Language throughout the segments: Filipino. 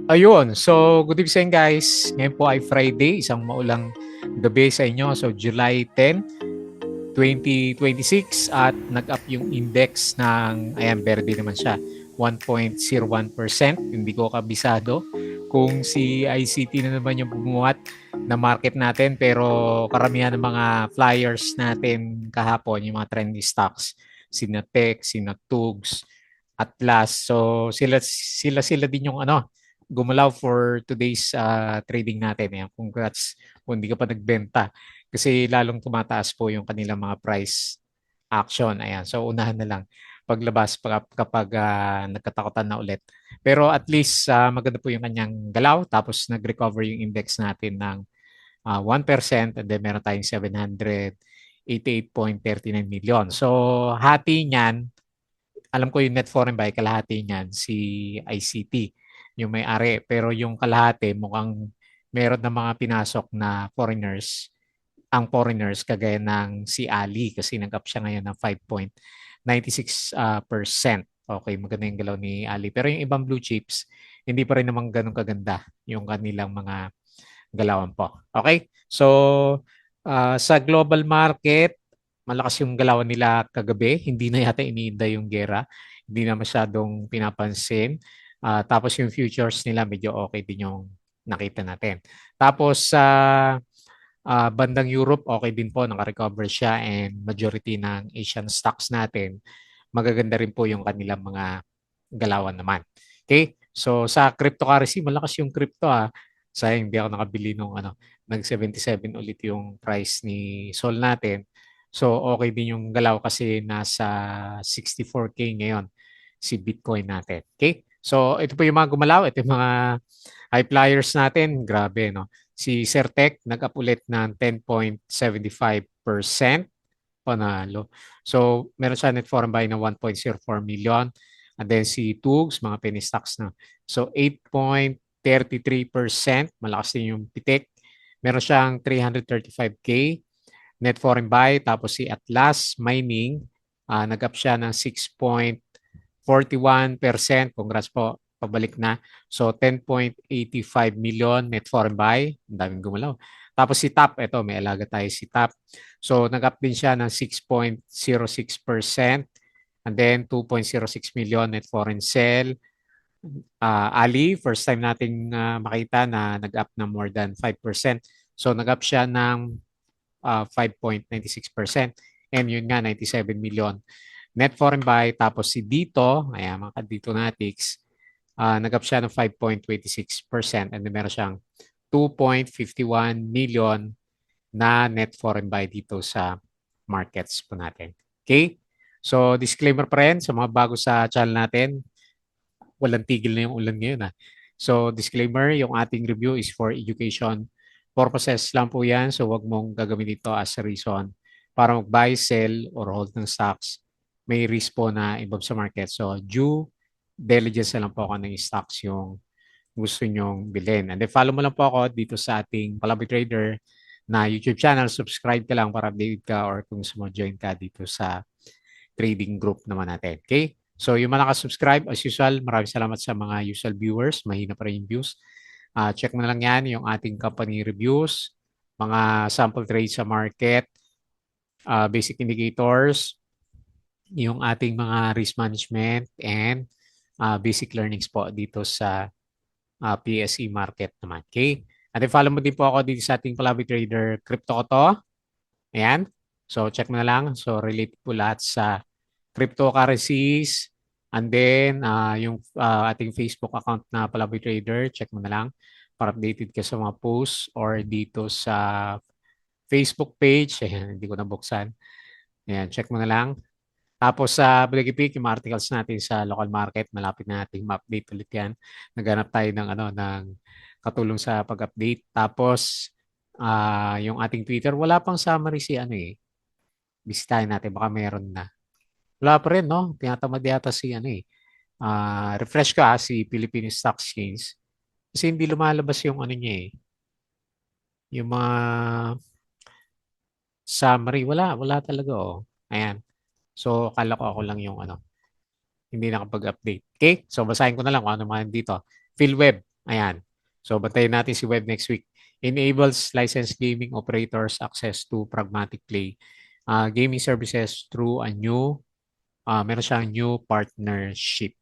Ayun, so good evening guys. Ngayon po ay Friday, isang maulang gabi sa inyo. So July 10, 2026 at nag-up yung index ng, ayan, verde naman siya, 1.01%. Hindi ko kabisado kung si ICT na naman yung bumuhat na market natin, pero karamihan ng mga flyers natin kahapon, yung mga trendy stocks, sina Tech, sina Tugs, Atlas. So sila din yung gumalaw for today's trading natin. Ayan, congrats kung hindi ka pa nagbenta kasi lalong tumataas po yung kanilang mga price action. Ayan. So unahan na lang paglabas kapag nagkatakutan na ulit. Pero at least maganda po yung kanyang galaw tapos nag-recover yung index natin ng 1% and then meron tayong 788.39 million. So hati niyan, alam ko yung net foreign buy, kalahati niyan si ICT, yung may-ari. Pero yung kalahati, mukhang meron na mga pinasok na foreigners, ang foreigners kagaya ng si Ali kasi nag-up siya ngayon ng 5.96%. Okay, maganda yung galaw ni Ali. Pero yung ibang blue chips, hindi pa rin naman ganun kaganda yung kanilang mga galawan po. Okay? So, sa global market, malakas yung galawan nila kagabi. Hindi na yata iniinda yung gera. Hindi na masyadong pinapansin. Tapos yung futures nila medyo okay din yung nakita natin. Tapos sa bandang Europe, okay din po, nakarecover siya and majority ng Asian stocks natin, magaganda rin po yung kanilang mga galawan naman. Okay? So sa cryptocurrency, malakas yung crypto ah. Sayang hindi ako nakabili nung nag 77 ulit yung price ni Sol natin. So okay din yung galaw kasi nasa 64K ngayon si Bitcoin natin. Okay? So ito po yung mga gumalaw, ito yung mga high flyers natin. Grabe, no? Si Certec nag-up ulit ng 10.75%. Panalo. So, meron siya net foreign buy na 1.04 million. And then si Tugs, mga penny stocks na. So, 8.33%. Malakas din yung pitik. Meron siyang 335K net foreign buy. Tapos si Atlas Mining, nag-up siya ng 6.41%. Congrats po, pabalik na. So 10.85 million net foreign buy. Ang daming gumalaw. Tapos si TAP, ito may alaga tayo si TAP. So nag-up din siya ng 6.06%. And then 2.06 million net foreign sell. Ali, first time nating makita na nag-up na more than 5%. So nag-up siya ng 5.96%. And yun nga, 97 million net foreign buy. Tapos si Dito, ayan mga Dito Natics, nag-up siya ng 5.26% and then meron siyang 2.51 million na net foreign buy dito sa markets po natin. Okay? So disclaimer pa rin sa mga bago sa channel natin, walang tigil na yung ulan ngayon. So disclaimer, yung ating review is for education purposes lang po yan. So wag mong gagamitin ito as a reason para mag-buy, sell, or hold ng stocks. May risk po na involved sa market. So due diligence na lang po ako ng stocks yung gusto nyong bilhin. And then follow mo lang po ako dito sa ating Palaboy Trader na YouTube channel. Subscribe ka lang para updated ka or kung gusto mo join ka dito sa trading group naman natin. Okay? So yung mga nakasubscribe, as usual, maraming salamat sa mga usual viewers. Mahina pa rin yung views. Check mo na lang yan, yung ating company reviews, mga sample trades sa market, basic indicators, yung ating mga risk management, and basic learnings po dito sa PSE market naman. Okay? At then follow mo din po ako dito sa ating Palabi Trader Crypto ko to. Ayan. So check mo na lang. So related po lahat sa cryptocurrencies. And then yung ating Facebook account na Palaboy Trader, check mo na lang para updated ka sa mga posts or dito sa Facebook page. Ayan, hindi ko nabuksan. Ayan, check mo na lang. Tapos sa Blogipik, yung mga articles natin sa local market, malapit na nating ma-update ulit yan. Naghanap tayo ng ng katulong sa pag-update. Tapos yung ating Twitter, wala pang summary si bisitahin natin, baka meron na. Wala pa rin, no? Tinatamad yata si refresh ka si Philippine Stock Exchange. Kasi hindi lumalabas yung niya eh. Yung mga summary, wala talaga oh. Ayan. So, akala ko ako lang yung hindi nakapag-update. Okay? So, basahin ko na lang kung ano man dito. PhilWeb. Ayan. So, bantayan natin si Web next week. Enables licensed gaming operators access to Pragmatic Play gaming services through a meron siyang new partnership.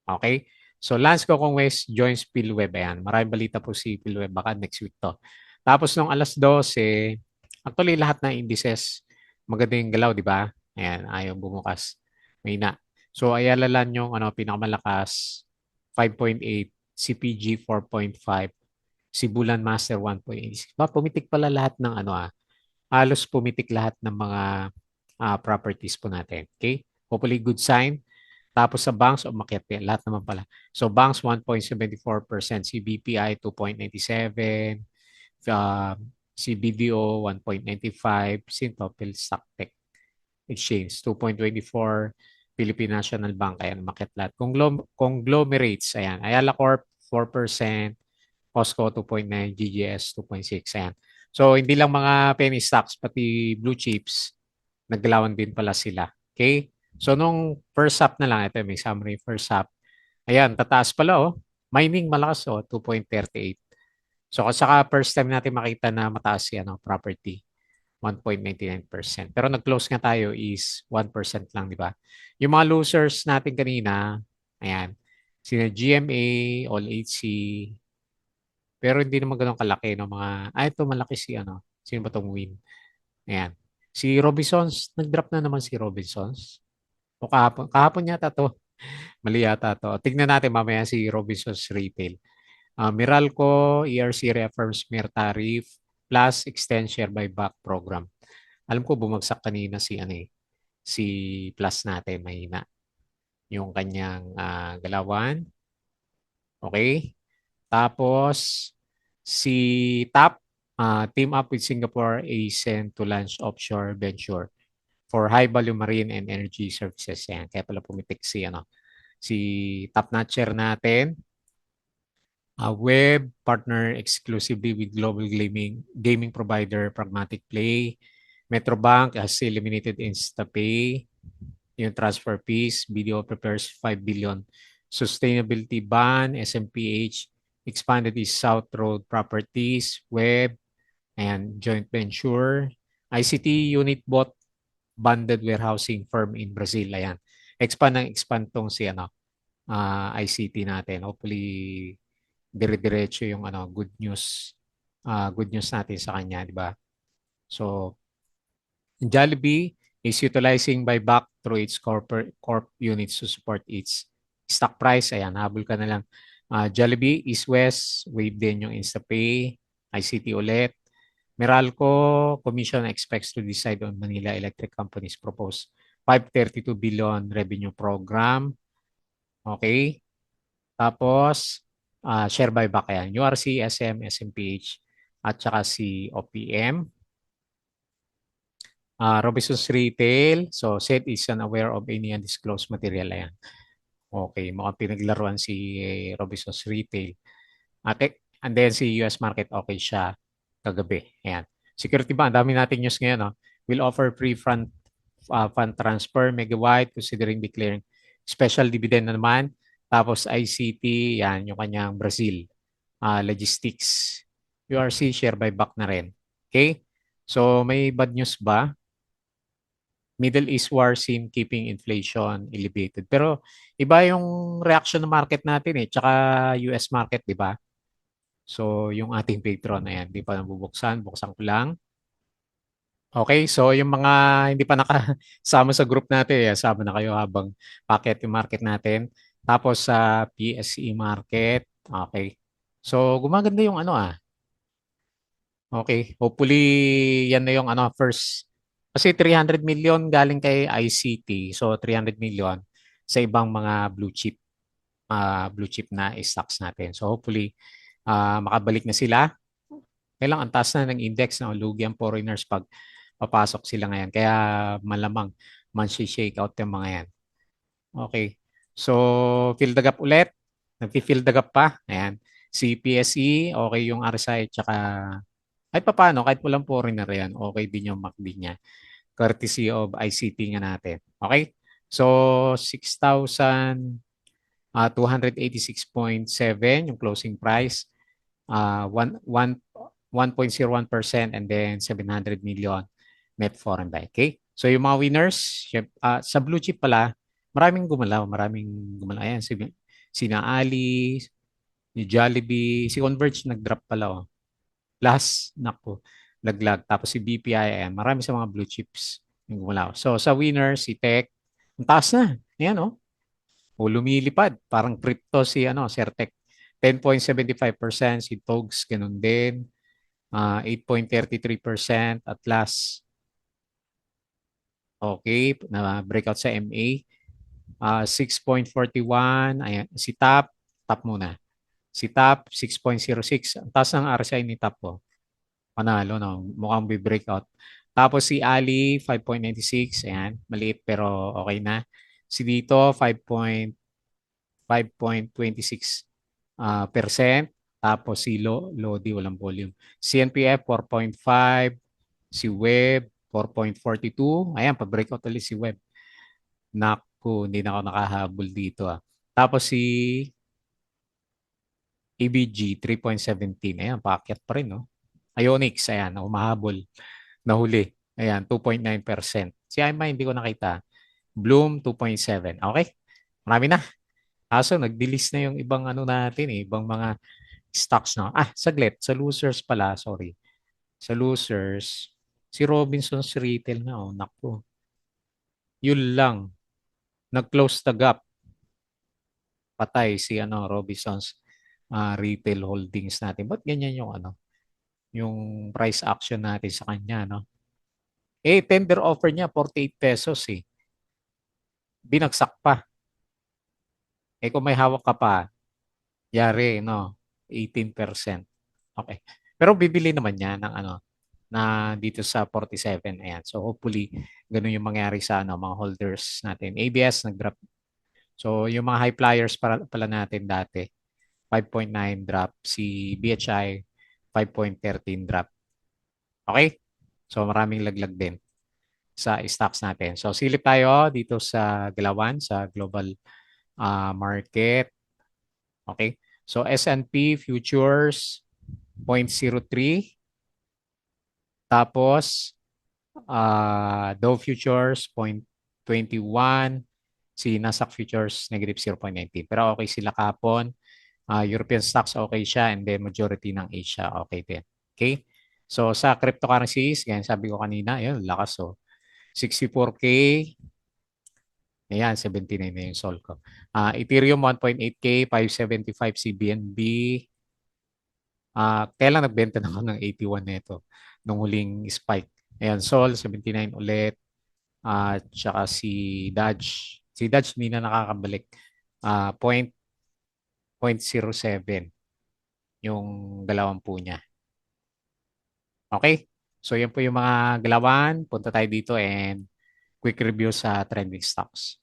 Okay? So, Lance Cocong West joins PhilWeb. Ayan. Maraming balita po si PhilWeb. Baka next week to. Tapos, nung alas 12, actually, lahat ng indices, maganda yung galaw, di ba? Ayan, ayaw bumukas. May na. So, Ayala Land yung pinakamalakas, 5.8, CPG 4.5, Sibulan Master 1.86. Pumitik pala lahat ng halos pumitik lahat ng mga properties po natin. Okay? Hopefully, good sign. Tapos sa banks, umakyat din. Lahat naman pala. So banks, 1.74%. Si BPI, 2.97%. Uh, si BDO, 1.95%. Sintopil Stocktech Exchange, 2.24%. Philippine National Bank, ayan, umakyat lahat. Conglomerates, ayan. Ayala Corp, 4%. Costco, 2.9%. GGS, 2.6%. Ayan. So, hindi lang mga penny stocks, pati blue chips, naggalawan din pala sila. Okay? So, nung first half na lang, ito may summary first half. Ayan, tataas pala oh. Mining malakas oh, 2.38. So, saka first time natin makita na mataas si property, 1.99%. Pero nag-close nga tayo is 1% lang, di ba? Yung mga losers natin kanina, ayan, sina GMA, All HC, pero hindi naman ganun kalaki, no? Ito malaki si sino ba tong Win? Ayan. Si Robinsons, nag-drop na naman si Robinsons. O kahapon yata to. Mali yata to. Tignan natin mamaya si Robinsons Retail. Meralco, ERC reaffirms mere tariff plus extend share buyback program. Alam ko bumagsak kanina si Plus natin, mahina yung kanyang galawan. Okay? Tapos si TAP, team up with Singapore ASEAN to launch offshore venture for high value marine and energy services. Yan. Kaya pala pumitik si top notcher natin, web partner exclusively with global gaming provider Pragmatic Play. Metrobank has eliminated InstaPay, yung transfer fees. BDO prepares 5 billion sustainability ban. SMPH expanded its South Road Properties, web, and joint venture. ICT unit bought bonded warehousing firm in Brazil. Ayan. Expand tong si ICT natin. Hopefully, dire-diretso yung good news natin sa kanya, di ba? So, Jollibee is utilizing buyback through its corp units to support its stock price. Ayan, habol ka na lang. Jollibee, East West, wave din yung InstaPay, ICT ulit. Meralco Commission expects to decide on Manila Electric Company's proposed 532 billion revenue program. Okay? Tapos, share buyback yan. URC, SM, SMPH, at saka si OPM. Robinsons Retail. So, said is unaware of any undisclosed material. Ayan. Okay, mukhang pinaglaruan si Robinsons Retail. Okay. And then si US market, okay siya kagabi. Ayan. Security ba? Ang dami nating news ngayon. No? Will offer free fund transfer megawatt considering declaring special dividend na naman. Tapos ICT, yan, yung kanyang Brazil. Logistics. URC, share buyback na rin. Okay? So, may bad news ba? Middle East war scene keeping inflation elevated. Pero iba yung reaction ng market natin eh, tsaka US market, di ba? So yung ating patron, ayan, di pa nabubuksan, buksan ko lang. Okay, so yung mga hindi pa nakasama sa group natin, sama na kayo habang packet yung market natin. Tapos sa PSE market, okay. So gumaganda yung Okay, hopefully yan na yung first. Kasi 300 million galing kay ICT. So 300 million sa ibang mga blue chip na stocks natin. So hopefully makabalik na sila. Kailang ang taas na ng index na lugi ang foreigners pag papasok sila ngayon. Kaya malamang shake out yung mga yan. Okay. So fill the gap ulit. Nag-fill the gap pa. Ayan. Si PSE, okay yung RSI tsaka kahit pa paano, kahit walang foreigner yan, okay din yung MACD niya. Courtesy of ICT nga natin. Okay? So, 6,000 286.7 yung closing price, 1.01% and then 700 million net foreign buy. Okay? So yung mga winners, sa blue chip pala, maraming gumalaw. Ayan, sina Ali, ni Jollibee, si Converge nag-drop pala. Oh. Last, nako, laglag. Tapos si BPI, ayan, marami sa mga blue chips yung gumalaw. So sa winners, si Tech, ang taas na. Ayan, oh. O lumilipad. Parang crypto si Certec. 10.75%, si Togs, ganun din. 8.33% at last. Okay, na breakout sa MA. 6.41. Ayan, si Top muna. Si Top, 6.06. Ang taas ng RSI ni Top po. Panalo, no? Mukhang breakout. Tapos si Ali, 5.96. Ayan, maliit pero okay na. Si dito, 5.26 percent. Tapos si Lodi, walang volume. CNPF, 4.5. Si Web, 4.42. Ayan, pa-breakout ulit si Web. Naku, hindi na ako nakahabol dito. Tapos si ABG, 3.17. Ayan, paakyat pa rin, no? Ionix, ayan, umahabol. Nahuli. Ayan, 2.9%. Si IMA, hindi ko nakita. Bloom, 2.7. Okay? Marami na. Kaso, nag-delist na yung ibang natin, ibang mga stocks na. Saglit. Sa losers pala, sorry. Sa losers, si Robinson's Retail na, oh, naku. Yun lang. Nag-close the gap. Patay si Robinson's Retail Holdings natin. Ba't ganyan yung price action natin sa kanya, no? Tender offer niya, 48 pesos eh. Binagsak pa. Kung may hawak ka pa, yari, no? 18%. Okay. Pero bibili naman niya ng na dito sa 47. Ayan. So hopefully, ganun yung mangyari sa mga holders natin. ABS nag-drop. So yung mga high flyers pala natin dati, 5.9 drop. Si BHI, 5.13 drop. Okay? So maraming laglag din sa stocks natin. So silip tayo dito sa Galawan, sa global market. Okay? So S&P futures 0.03. Tapos Dow futures 0.21. Si Nasdaq futures negative 0.19. Pero okay sila kapon. European stocks okay siya and then majority ng Asia okay din. Okay? So sa cryptocurrencies, ganyan sabi ko kanina, ayun, lakas 64K. Ayan, 79 na yung sol ko. Ethereum 1.8K, 575 si BNB. Kaya lang nagbenta na ako ng 81 nito nung huling spike. Ayan, Sol 79 ulit. Tsaka si Dodge. Si Dodge hindi na nakakabalik. 0.07 yung galawan po niya. Okay? So yan po yung mga galawan. Punta tayo dito and quick review sa trending stocks.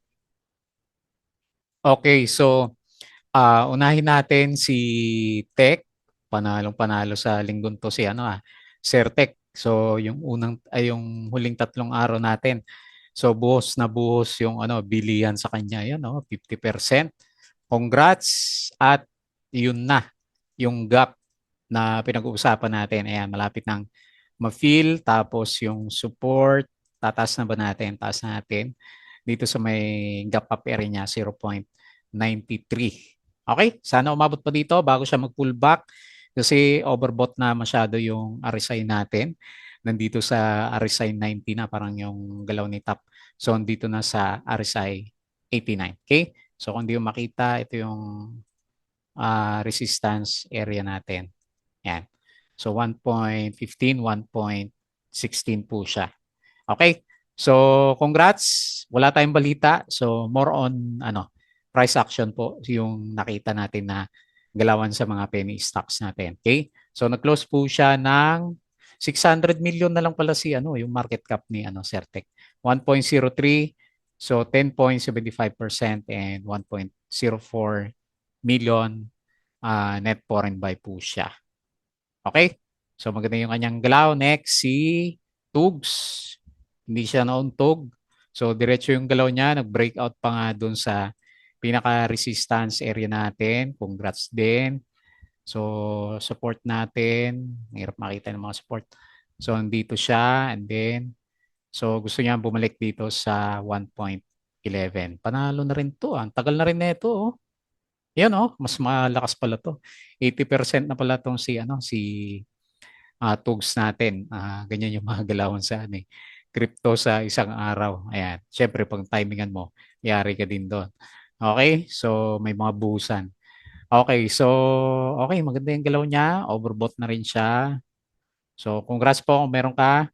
Okay, so unahin natin si Tech. Panalong panalo sa linggong to si Sir Tech. So yung yung huling 3 araw natin. So buhos na buhos yung bilihan sa kanya. Yan 50%. Congrats at yun na yung gap na pinag-uusapan natin. Ayan, malapit ng ma-fill. Tapos yung support, tataas na ba natin? Taas natin. Dito sa may gap up area niya, 0.93. Okay? Sana umabot pa dito bago siya mag-pullback kasi overbought na masyado yung RSI natin. Nandito sa RSI 90 na, parang yung galaw ni top. So, dito na sa RSI 89. Okay? So, kung di mo makita, ito yung resistance area natin. Yan. So, 1.15, 1.16 po siya. Okay? So, congrats. Wala tayong balita. So, more on price action po yung nakita natin na galawan sa mga penny stocks natin. Okay? So, nag-close po siya ng 600 million na lang pala yung market cap ni Certec. 1.03, so 10.75% and 1.04 million net foreign buy po siya. Okay? So, maganda yung kanyang galaw. Next, si Tugs. Hindi siya nauntog. So, diretso yung galaw niya. Nag-breakout pa nga dun sa pinaka-resistance area natin. Congrats din. So, support natin. Mahirap makita ng mga support. So, nandito siya. And then, so gusto niya bumalik dito sa 1.11. Panalo na rin to. Ang tagal na rin nito. Oh. Yan oh, mas malakas pala to. 80% na pala tong si tugs natin. Ganyan yung mga galawan sa crypto sa isang araw. Ayan. Syempre, pag timingan mo, yari ka din doon. Okay? So, may mga buhusan. Okay, so, okay, maganda yung galaw niya. Overbought na rin siya. So, congrats po kung meron ka.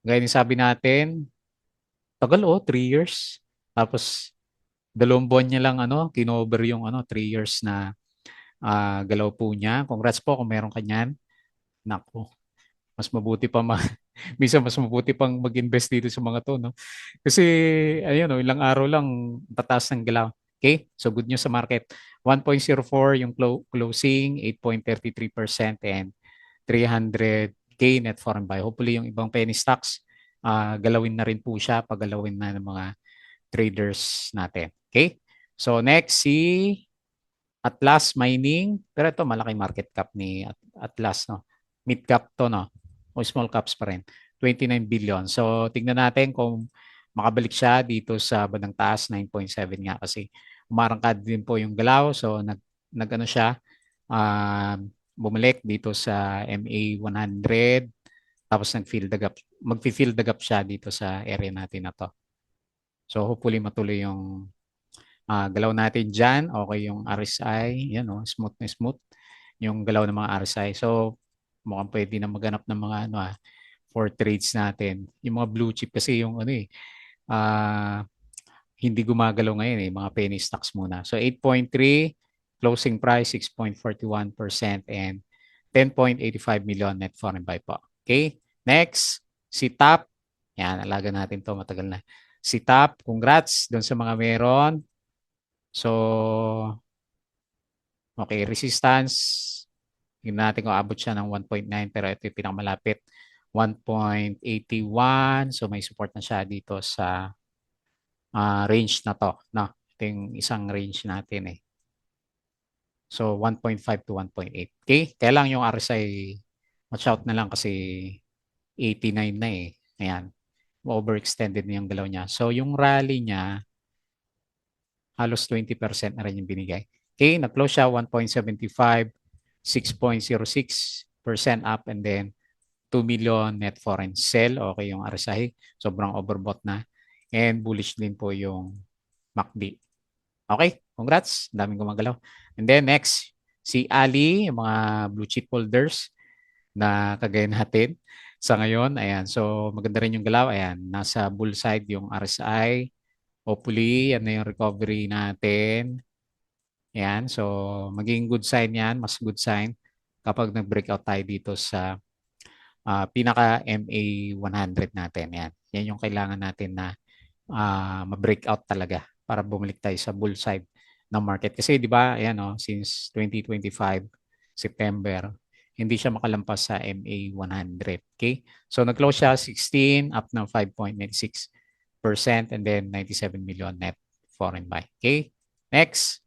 Gaya ng sabi natin, tagal oh, 3 years. Tapos, 2 buwan niya lang kinover yung 3 years na galaw po niya. Congrats po kung meron ka niyan. Naku, mas mabuti pa minsan mas mabuti pang mag-invest dito sa mga to, no? Kasi ayun, no, ilang araw lang tataas ng galaw. Okay? So good news sa market. 1.04 yung closing, 8.33% and 300K net foreign buy. Hopefully yung ibang penny stocks galawin na rin po siya paggalawin na ng mga traders natin. Okay? So next si Atlas Mining, pero ito malaking market cap ni Atlas, no? Mid cap to, no? O small caps pa rin. 29 billion. So tingnan natin kung makabalik siya dito sa bandang taas, 9.7 nga kasi umarangkad din po yung galaw. So nag siya, bumalik dito sa MA 100, tapos nag-fill the gap, mag-fill the gap siya dito sa area natin na to. So hopefully matuloy yung galaw natin dyan. Okay yung RSI. Yan o, smooth na smooth yung galaw ng mga RSI. So, mukhang pwede na maganap ng mga for trades natin. Yung mga blue chip kasi yung uh, hindi gumagalaw ngayon mga penny stocks muna. So, 8.3, closing price 6.41% and 10.85 million net foreign buy po. Okay? Next, si TAP. Yan, alaga natin to matagal na. Si TAP, congrats doon sa mga meron. So, okay, resistance. Tingnan natin kung abot siya ng 1.9 pero ito yung pinakamalapit. 1.81. So, may support na siya dito sa range na to. No? Ito yung isang range natin . So, 1.5 to 1.8. Okay? Kaya lang yung RSI, watch out na lang kasi 89 na . Ayan. Overextended na yung galaw niya. So, yung rally niya, halos 20% na rin yung binigay. Okay, nag-close siya 1.75, 6.06% up and then 2 million net foreign sell. Okay yung RSI, sobrang overbought na. And bullish din po yung MACD. Okay, congrats, daming gumagalaw. And then next, si Ali, yung mga blue chip holders na kagaya natin sa ngayon. Ayan, so maganda rin yung galaw. Ayan, nasa bull side yung RSI. Hopefully, yan na yung recovery natin. Yan. So, maging good sign yan. Mas good sign kapag nag-breakout tayo dito sa pinaka MA 100 natin. Yan. Yan yung kailangan natin na ma-breakout talaga para bumalik tayo sa bull side ng market. Kasi di ba, ayan since 2025 September, hindi siya makalampas sa MA 100. Okay? So, nag-close siya 16 up ng 5.96% and then 97 million net foreign buy. Okay? Next,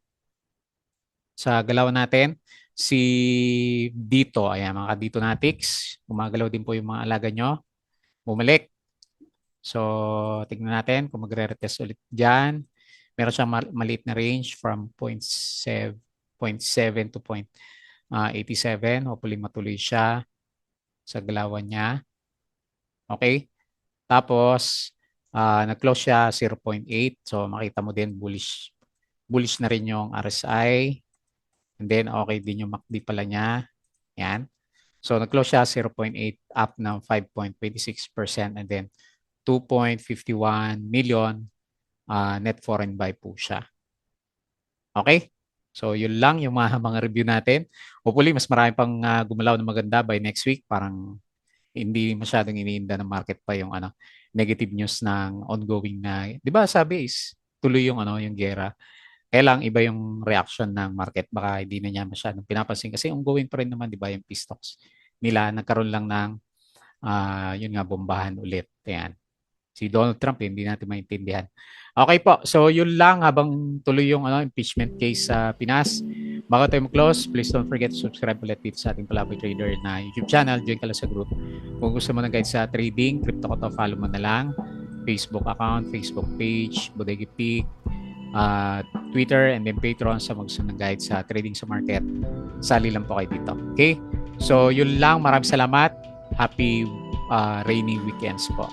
sa galaw natin, si Dito, ayan mga Dito Natics, gumagalaw din po yung mga alaga nyo, bumalik. So, tingnan natin kung magre-retest ulit dyan. Meron siyang maliit na range from 0.7 to 0.87. Hopefully matuloy siya sa galawan niya. Okay? Tapos, nag-close siya 0.8. So, makita mo din bullish. Bullish na rin yung RSI. And then, okay din yung MACD pala niya. Yan. So, nag-close siya 0.8 up ng 5.26% and then 2.51 million net foreign buy po siya. Okay? So, yun lang yung mga review natin. Hopefully, mas marami pang gumalaw na maganda by next week. Parang hindi masyadong iniinda ng market pa yung negative news ng ongoing na, di ba sabi is tuloy yung yung gera. Kaya lang iba yung reaction ng market. Baka hindi na niya masyadong pinapansin kasi ongoing pa rin naman, di ba, yung P-stocks nila. Nagkaroon lang ng yun nga, bombahan ulit. Ayan. Si Donald Trump, hindi natin maintindihan. Okay po. So, yun lang habang tuloy yung impeachment case sa Pinas. Bago tayo mag-close, please don't forget to subscribe ulit dito sa ating Palaboy Trader na YouTube channel. Join ka lang sa group. Kung gusto mo ng guide sa trading, crypto ko to, follow mo na lang. Facebook account, Facebook page, Bodega Peak, Twitter, and then Patreon sa magsunod ng guide sa trading sa market. Sali lang po kayo dito. Okay? So, yun lang. Maraming salamat. Happy rainy weekends po.